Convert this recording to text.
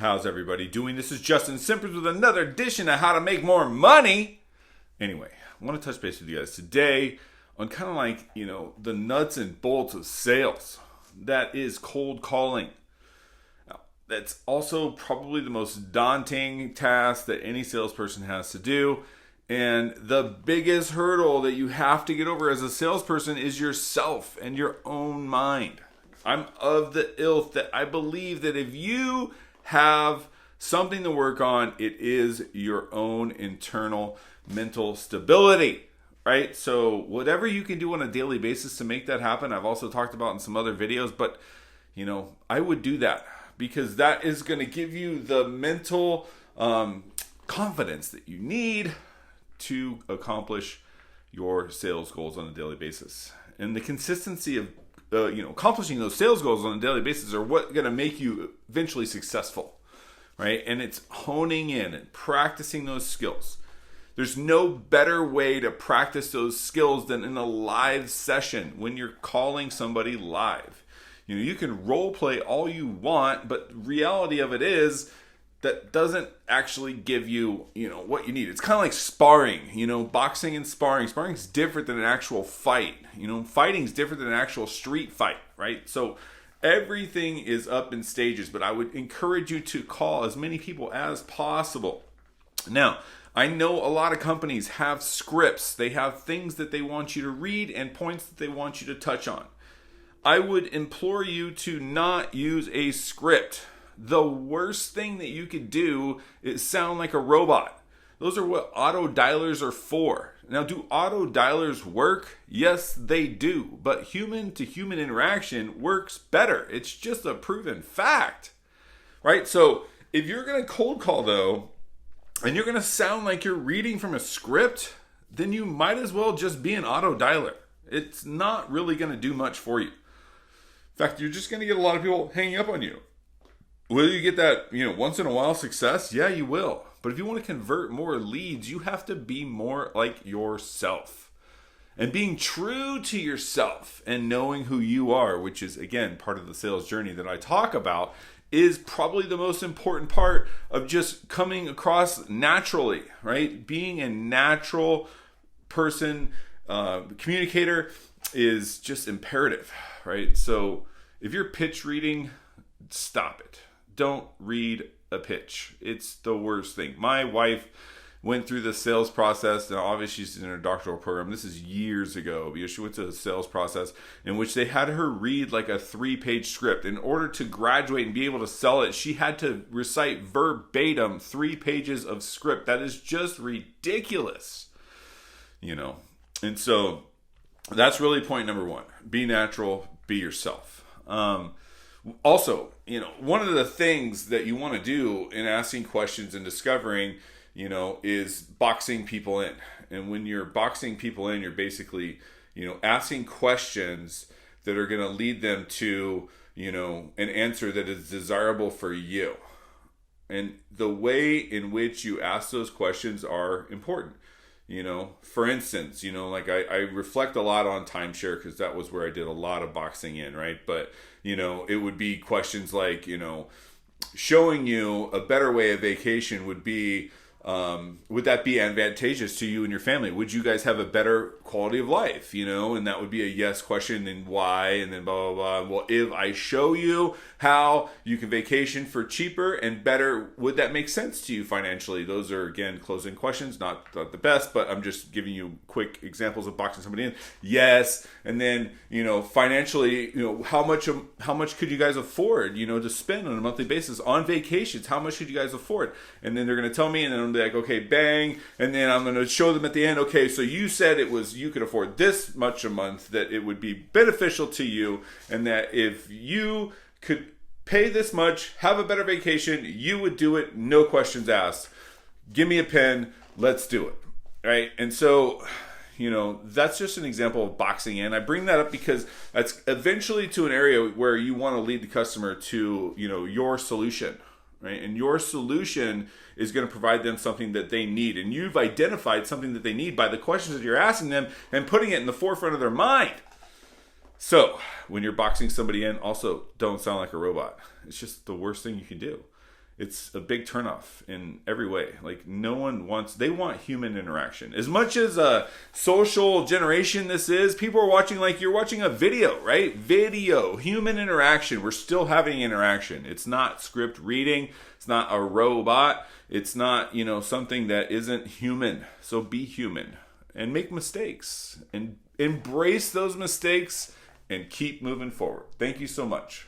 How's everybody doing? This is Justin Simpers with another edition of How to Make More Money. Anyway, I want to touch base with you guys today on kind of like, the nuts and bolts of sales. That is cold calling. Now, that's also probably the most daunting task that any salesperson has to do. And the biggest hurdle that you have to get over as a salesperson is yourself and your own mind. I'm of the ilk that I believe that if you have something to work on, it is your own internal mental stability, right? So whatever you can do on a daily basis to make that happen, I've also talked about in some other videos, but I would do that because that is going to give you the mental confidence that you need to accomplish your sales goals on a daily basis. And the consistency of accomplishing those sales goals on a daily basis are what's going to make you eventually successful, right? And it's honing in and practicing those skills. There's no better way to practice those skills than in a live session when you're calling somebody live. You can role play all you want, but reality of it is that doesn't actually give you, what you need. It's kind of like sparring, boxing and sparring. Sparring is different than an actual fight. Fighting is different than an actual street fight, right? So everything is up in stages, but I would encourage you to call as many people as possible. Now, I know a lot of companies have scripts. They have things that they want you to read and points that they want you to touch on. I would implore you to not use a script. The worst thing that you could do is sound like a robot. Those are what auto dialers are for. Now, do auto dialers work? Yes, they do. But human to human interaction works better. It's just a proven fact, right? So if you're going to cold call though, and you're going to sound like you're reading from a script, then you might as well just be an auto dialer. It's not really going to do much for you. In fact, you're just going to get a lot of people hanging up on you. Will you get that, once in a while success? Yeah, you will. But if you want to convert more leads, you have to be more like yourself. And being true to yourself and knowing who you are, which is, again, part of the sales journey that I talk about, is probably the most important part of just coming across naturally, right? Being a natural person, communicator is just imperative, right? So if you're pitch reading, stop it. Don't read a pitch. It's the worst thing. My wife went through the sales process. Now, obviously, she's in her doctoral program. This is years ago because she went to the sales process in which they had her read like a 3-page script. In order to graduate and be able to sell it, she had to recite verbatim 3 pages of script. That is just ridiculous, And so that's really point number 1. Be natural, be yourself. Also, one of the things that you want to do in asking questions and discovering, is boxing people in. And when you're boxing people in, you're basically, asking questions that are going to lead them to, an answer that is desirable for you. And the way in which you ask those questions are important. For instance, I reflect a lot on timeshare because that was where I did a lot of boxing in, right? But, it would be questions like, showing you a better way of vacation would be, would that be advantageous to you and your family? Would you guys have a better quality of life? And that would be a yes question, and why, and then blah, blah, blah. Well, if I show you how you can vacation for cheaper and better, would that make sense to you financially? Those are, again, closing questions, not the best, but I'm just giving you quick examples of boxing somebody in. Yes. And then, financially, how much could you guys afford, to spend on a monthly basis on vacations? How much could you guys afford? And then they're going to tell me, and then I'm like, okay, bang. And then I'm going to show them at the end, okay, so you said you could afford this much a month, that it would be beneficial to you, and that if you could pay this much, have a better vacation, you would do it, no questions asked. Give me a pen, let's do it, right? And so, that's just an example of boxing in. I bring that up because that's eventually to an area where you want to lead the customer to, your solution, right? And your solution is going to provide them something that they need. And you've identified something that they need by the questions that you're asking them and putting it in the forefront of their mind. So when you're boxing somebody in, also don't sound like a robot. It's just the worst thing you can do. it's a big turnoff in every way. Like no one wants, they want human interaction. As much as a social generation this is, people are watching like you're watching a video, right? Video, human interaction. We're still having interaction. It's not script reading. It's not a robot. It's not, something that isn't human. So be human and make mistakes and embrace those mistakes and keep moving forward. Thank you so much.